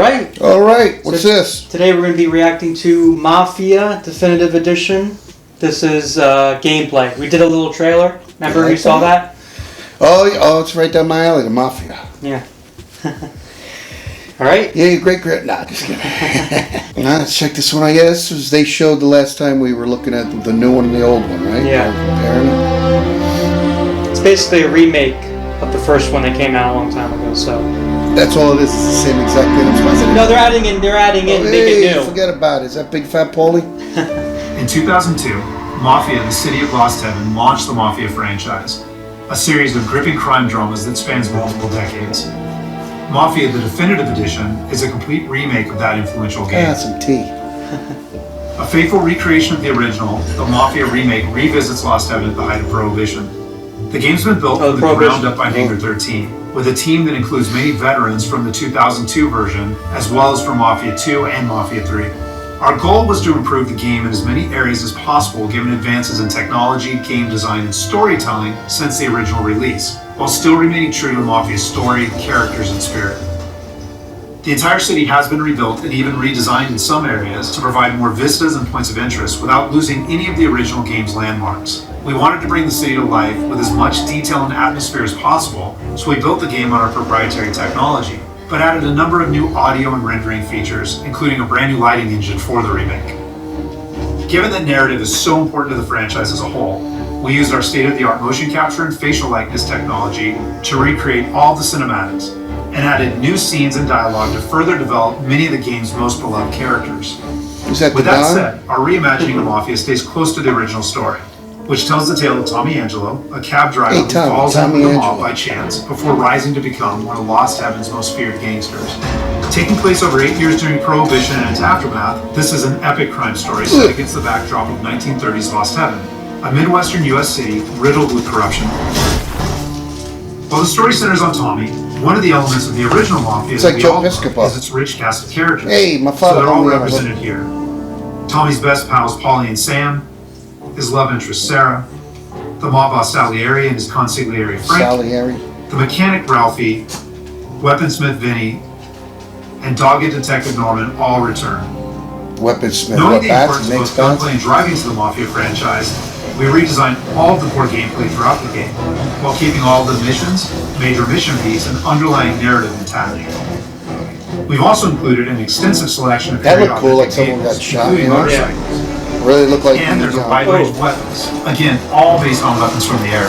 right. All right. What's this? Today we're going to be reacting to Mafia Definitive Edition. This is gameplay. We did a little trailer. Remember we saw that? Oh, it's right down my alley, the Mafia. Yeah. All right. Yeah, great. Nah, just kidding. Let's check this one. I guess this was they showed the last time we were looking at the new one and the old one, right? Yeah. It's basically a remake of the first one that came out a long time ago. So. That's all it is. It's the same exact thing. No, they're adding in. Make it new. Forget about it. Is that Big Fat Paulie? In 2002, Mafia, the city of Lost Heaven, launched the Mafia franchise, a series of gripping crime dramas that spans multiple decades. Mafia, the Definitive Edition, is a complete remake of that influential game. Some tea. A faithful recreation of the original, the Mafia remake revisits Lost Heaven at the height of Prohibition. The game's been built from the ground up by Hangar 13, with a team that includes many veterans from the 2002 version, as well as from Mafia 2 and Mafia 3. Our goal was to improve the game in as many areas as possible given advances in technology, game design, and storytelling since the original release, while still remaining true to Mafia's story, characters, and spirit. The entire city has been rebuilt and even redesigned in some areas to provide more vistas and points of interest without losing any of the original game's landmarks. We wanted to bring the city to life with as much detail and atmosphere as possible, so we built the game on our proprietary technology, but added a number of new audio and rendering features, including a brand new lighting engine for the remake. Given that narrative is so important to the franchise as a whole, we used our state-of-the-art motion capture and facial likeness technology to recreate all the cinematics, and added new scenes and dialogue to further develop many of the game's most beloved characters. With that said, our reimagining of Mafia stays close to the original story, which tells the tale of Tommy Angelo, a cab driver who falls in with the mob by chance before rising to become one of Lost Heaven's most feared gangsters. Taking place over 8 years during Prohibition and its aftermath, this is an epic crime story set against the backdrop of 1930s Lost Heaven, a Midwestern U.S. city riddled with corruption. While the story centers on Tommy, one of the elements of the original Mafia is its rich cast of characters, so they're all represented here. Tommy's best pals Paulie and Sam, his love interest Sarah, the mob boss Salieri and his consigliere Frank, the mechanic Ralphie, weaponsmith Vinny, and dogged detective Norman all return. Knowing the importance of both gunplay and driving to the Mafia franchise, we redesigned all of the core gameplay throughout the game, while keeping all of the missions, major mission beats, and underlying narrative intact. We've also included an extensive selection of periodic vehicles, including motorcycles. Really look like and there's a wide range of weapons. Again, all based on weapons from the air.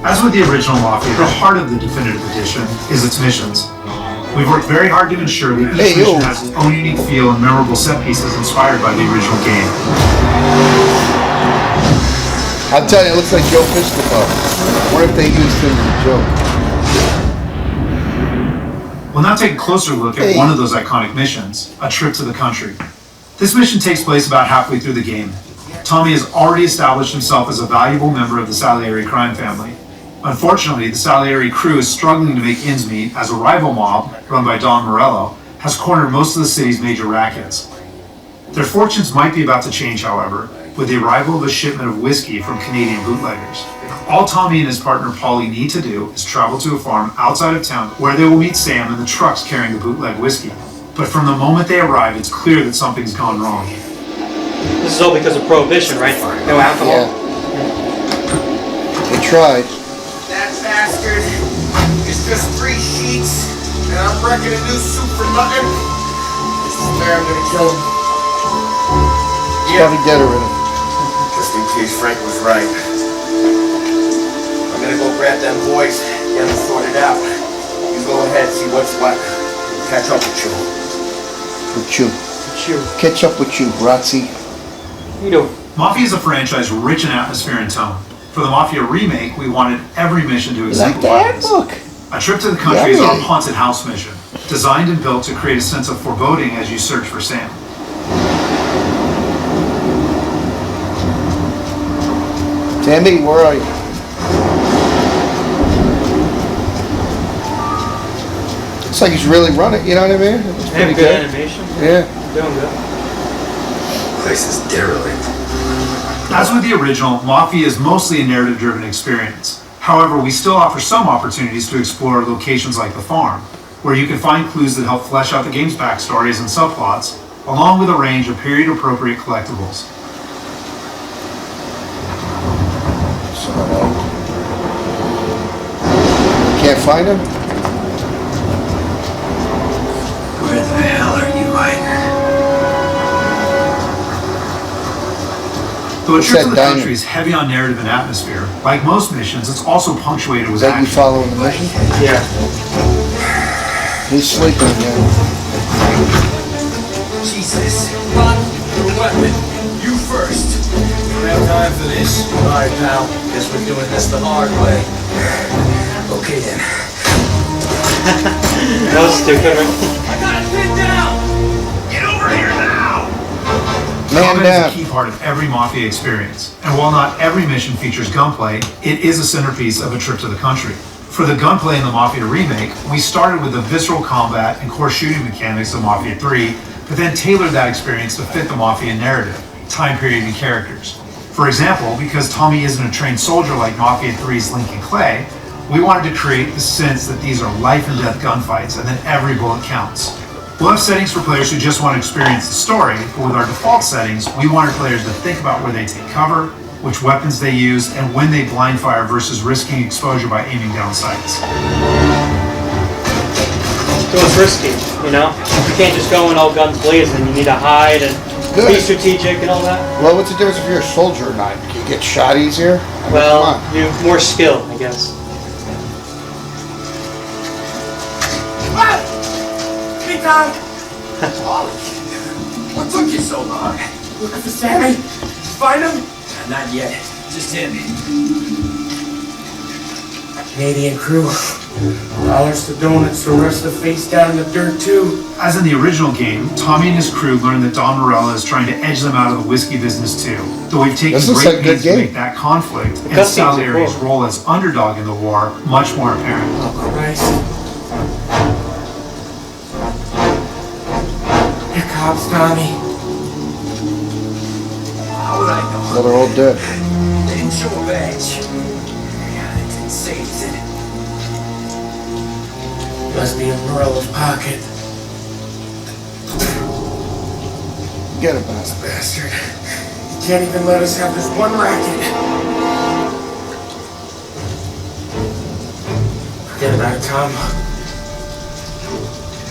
As with the original Mafia, the heart of the Definitive Edition is its missions. We've worked very hard to ensure that each mission has its own unique feel and memorable set pieces inspired by the original game. I'm telling you, it looks like Joe Piscopo. What if they used him as a joke? We'll now take a closer look at one of those iconic missions, A Trip to the Country. This mission takes place about halfway through the game. Tommy has already established himself as a valuable member of the Salieri crime family. Unfortunately, the Salieri crew is struggling to make ends meet as a rival mob, run by Don Morello, has cornered most of the city's major rackets. Their fortunes might be about to change, however, with the arrival of a shipment of whiskey from Canadian bootleggers. All Tommy and his partner Paulie need to do is travel to a farm outside of town where they will meet Sam and the trucks carrying the bootleg whiskey. But from the moment they arrive, it's clear that something's gone wrong. This is all because of Prohibition, right? No alcohol. Yeah. They tried. That bastard is just 3 sheets, and I'm wrecking a new suit for nothing. This is where I'm gonna kill him. Probably dead already. Just in case Frank was right. I'm gonna go grab them boys, get them sorted out. You go ahead, see what's what. Catch up with you. Catch up with you, Brazzi. You know. Mafia is a franchise rich in atmosphere and tone. For the Mafia remake, we wanted every mission to exemplify this. A Trip to the Country is our haunted house mission, designed and built to create a sense of foreboding as you search for Sam. Tammy, where are you? Looks like he's really running, you know what I mean? It's pretty good animation. Yeah. Doing good. Place is derelict. As with the original, Mafia is mostly a narrative-driven experience. However, we still offer some opportunities to explore locations like the farm. where you can find clues that help flesh out the game's backstories and subplots, along with a range of period-appropriate collectibles. So, can't find him? Where the hell are you hiding? Though a What's trip that to the diamond? country is heavy on narrative and atmosphere, like most missions, it's also punctuated with Is that you action. following the mission? Yeah. He's sleeping again. Jesus. Run your weapon. You first. Don't have time for this. Alright, pal. Guess we're doing this the hard way. Okay then. That was stupid, right? I got it pinned down! Get over here now! Man Combat down. is a key part of every Mafia experience, and while not every mission features gunplay, it is a centerpiece of a trip to the country. For the gunplay in the Mafia remake, we started with the visceral combat and core shooting mechanics of Mafia 3, but then tailored that experience to fit the Mafia narrative, time period, and characters. For example, because Tommy isn't a trained soldier like Mafia 3's Lincoln Clay, we wanted to create the sense that these are life and death gunfights and that every bullet counts. We'll have settings for players who just want to experience the story, but with our default settings, we wanted players to think about where they take cover, which weapons they use, and when they blind fire versus risking exposure by aiming down sights. So it's risky, you know? You can't just go in all guns blazing. You need to hide and be Good. strategic and all that. Well, what's the difference if you're a soldier or not? Can you get shot easier? I mean, Well, come on. you have more skill, I guess. Big time! What took you so long? Looking for Sammy? Find him? Not yet. Just him. Canadian crew. Dollars to donuts, so rest the face down in the dirt too. As in the original game, Tommy and his crew learned that Don Morella is trying to edge them out of the whiskey business too. Though we've taken This looks great like a good pains to game. make that conflict and cutscenes are Salieri's cool. role as underdog in the war much more apparent. Oh, Christ. Here cops, Tommy. How would I know? Well, they're all dead. They didn't show a badge. Yeah, they didn't say anything. Must be in Morello's pocket. Get about it. Bastard. He can't even let us have this one racket. Forget about it, Tom.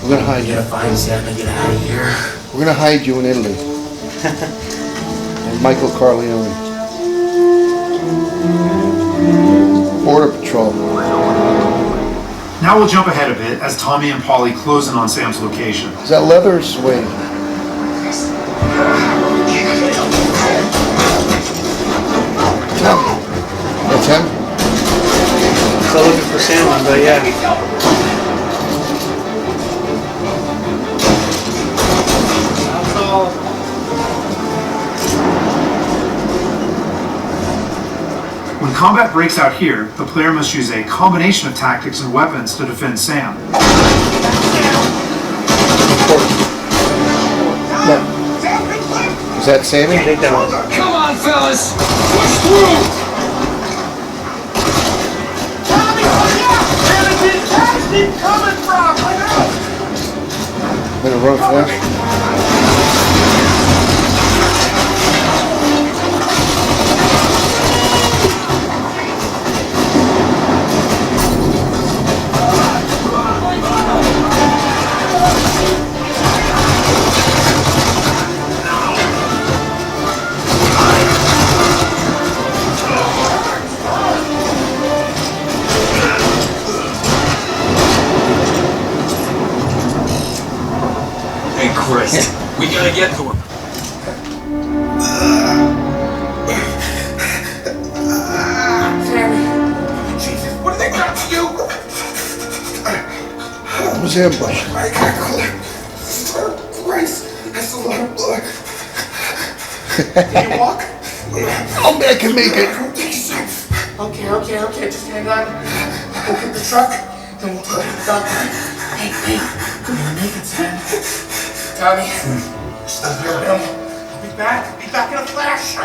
We're gonna hide You you. gotta find Sam and get out of here. We're gonna hide you in Italy. And Michael Corleone. Border Patrol. Now we'll jump ahead a bit as Tommy and Polly close in on Sam's location. Is that leather or suede? That's him? Still looking for Sam, but yeah. That's all. When combat breaks out here, the player must use a combination of tactics and weapons to defend Sam. Is that Sammy? I think that was. Come on, fellas! Push through! Tommy, hurry up! Where did this taxi coming from? Better run fast. Hey, Chris, we gotta get to him. Sammy, Jesus, what did they got to you? That was ambush. I got caught. Christ, that's a lot of blood. Can you walk? I can make it. Okay, just hang on. We'll get the truck, then we'll put it up. Hey, you're gonna make it, Sam. Tommy, stop here, Bill. I'll be back in a flash.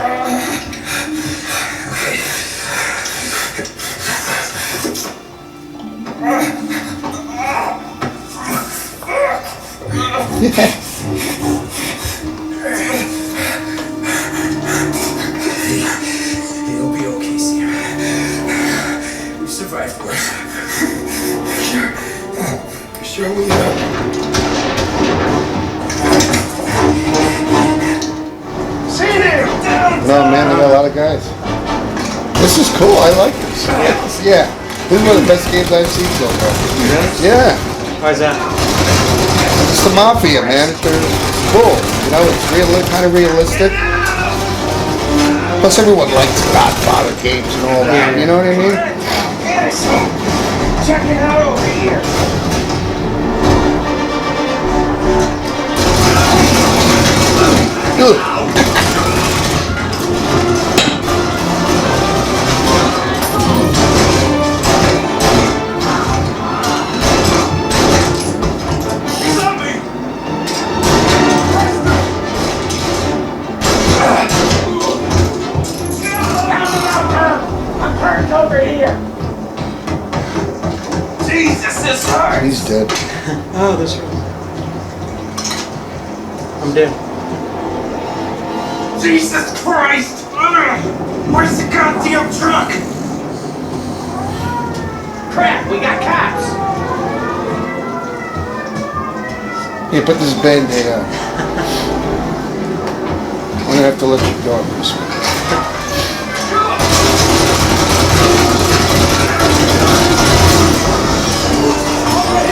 Okay. It'll be okay, Sam. We survived worse. Sure we have. See there! No, man, they got a lot of guys. This is cool. I like this. Yeah. This is one of the best games I've seen so far. Really? Yeah. Why is that? It's the Mafia, man. They're cool. You know, it's kind of realistic. Plus, everyone likes Godfather games and all that. Yeah. You know what I mean? Check it out over here. Ugh. I'm hurt over here. Jesus, this hurts. He's dead. Oh, this one. I'm dead. Jesus Christ! Where's the goddamn truck? Crap, we got cops! Here, put this Band-Aid on. I'm gonna have to let you go on this one.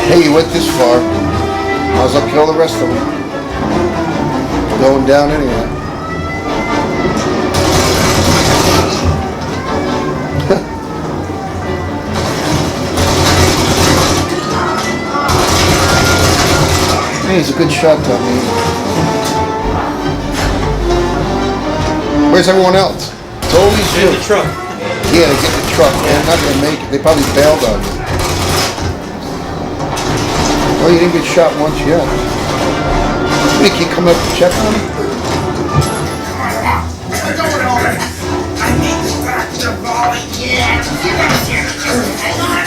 Hey, you went this far. Might as well kill the rest of them. Going down anyway. Hey, he's a good shot, Tommy. Where's everyone else? It's always In you. the truck. Yeah, they get the truck. They're not gonna make it. They probably bailed on you. Oh, you didn't get shot once yet. You can't come up to check on him? I need to back the volley. Yeah, get out here. Hang on.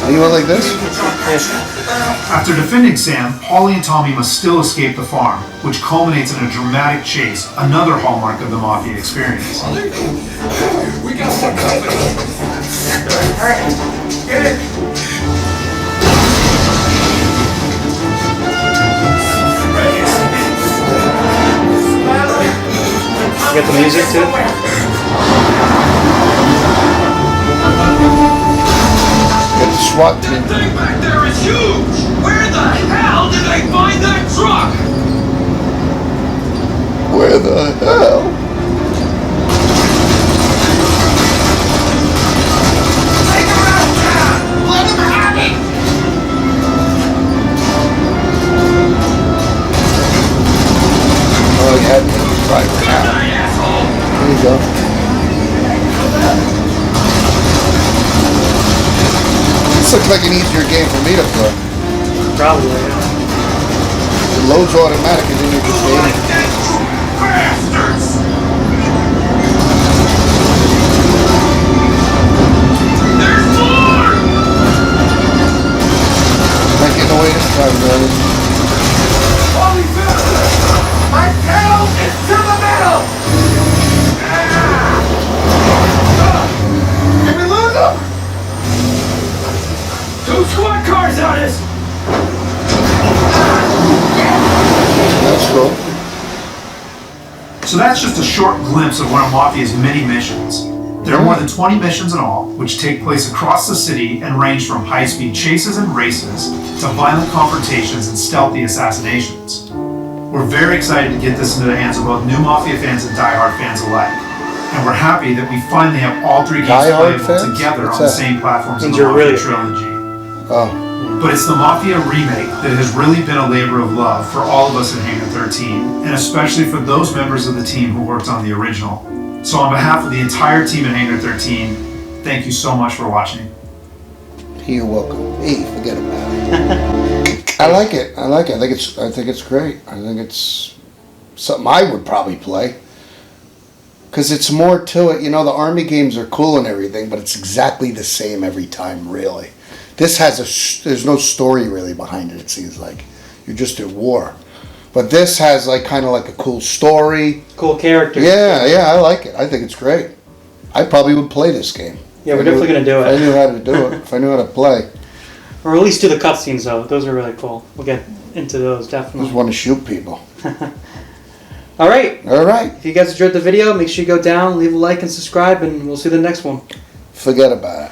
Are you on like this? After defending Sam, Holly and Tommy must still escape the farm, which culminates in a dramatic chase, another hallmark of the Mafia experience. We got some company. Alright, get it. You got the music too? Get the SWAT team. That thing back there is huge! Where the hell did they find that truck? Where the hell? Take him out of town. Let him have it. Oh, you had me right Good now. night, asshole! There you go. This looks like an easier game for me to play. Probably, yeah. The load's automatic and then you just aim. Bastards! There's more! Not getting away this time, man. Holy business! My pedal is to the metal! Did we lose him? 2 squad cars on us! That's cool. So that's just a short glimpse of one of Mafia's many missions. There are more than 20 missions in all, which take place across the city and range from high-speed chases and races to violent confrontations and stealthy assassinations. We're very excited to get this into the hands of both new Mafia fans and die-hard fans alike. And we're happy that we finally have all 3 games Die-hard playable fans? together What's on the that? same platforms in Means the you're Mafia really- trilogy. Oh. But it's the Mafia remake that has really been a labor of love for all of us at Hangar 13, and especially for those members of the team who worked on the original. So on behalf of the entire team at Hangar 13, thank you so much for watching. You're welcome. Hey, forget about it. I like it. I like it. I think it's great. I think it's something I would probably play. Because it's more to it. You know, the Army games are cool and everything, but it's exactly the same every time, really. This has there's no story really behind it, it seems like. You're just at war. But this has like kind of like a cool story. Cool characters. Yeah, I like it. I think it's great. I probably would play this game. Yeah, we're definitely going to do If I it. knew how to do it. If I knew how to play. Or at least do the cutscenes, though. Those are really cool. We'll get into those, I definitely. just want to shoot people. All right. All right. If you guys enjoyed the video, make sure you go down, leave a like, and subscribe, and we'll see you in the next one. Forget about it.